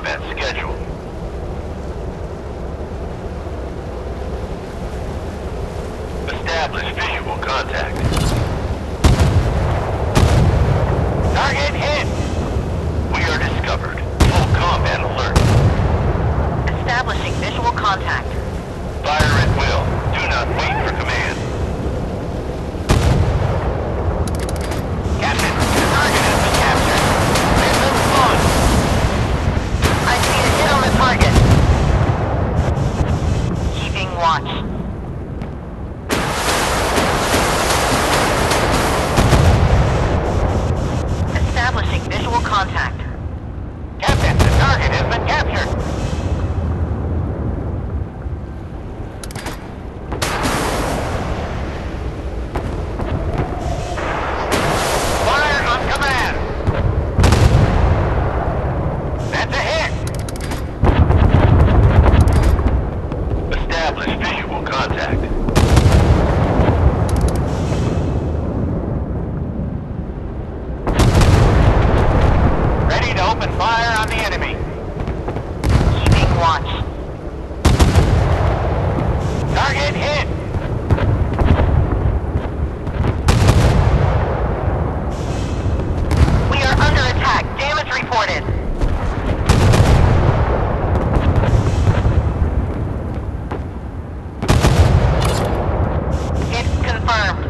combat schedule. Establish visual contact. Target hit! We are discovered. Full combat alert. Establishing visual contact. Fire at will. Do not wait for command. Captain, the target has been captured. Missile launched. I see a hit on the target. Keeping watch. Establishing visual contact. Captain, the target has been captured. Fire on command. That's a hit. Establish visual contact. Ready to open fire on the enemy. Keeping watch. Target hit. We are under attack. Damage reported. Hit confirmed.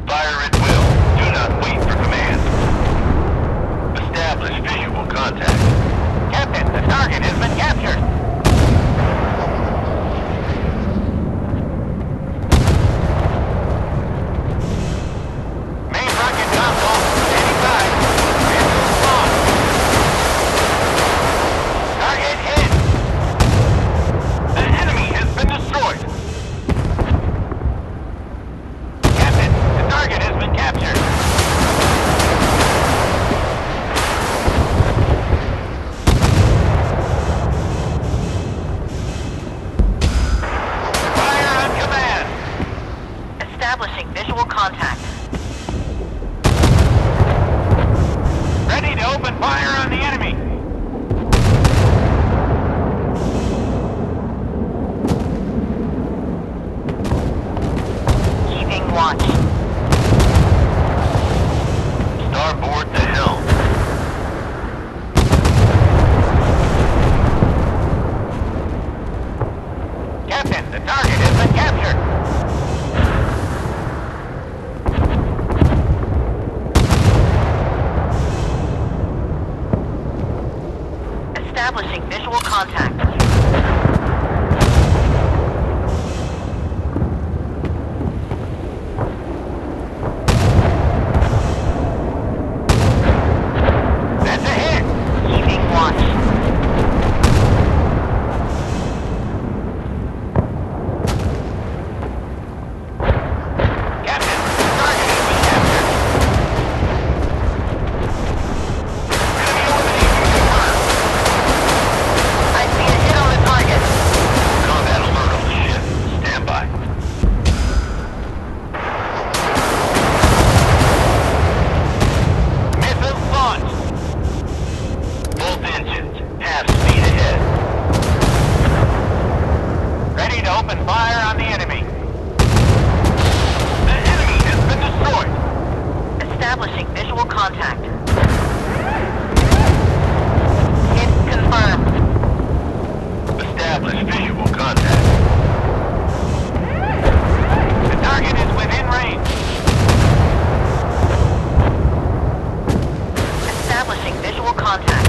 Fire at will. Do not wait for command. Establish visual contact. Captain, the target has been captured. Main rocket console, standing by. Missiles launched. Target hit. The enemy has been destroyed. Captain, the target has been captured. Fire on command. Establishing visual contact. Ready to open fire on the enemy. Keeping watch. Starboard to helm. Captain, the target has been captured. Establishing visual contact. That's a hit. Keeping watch. Captain, the target has been captured. Enemy elimination confirmed. I see a hit on the target. Combat alert on the ship. Stand by. Missile launched. Both engines, half speed ahead. Ready to open fire on the enemy. The enemy has been destroyed. Establishing visual contact. Hit confirmed. Establish visual contact. The target is within range. Establishing visual contact.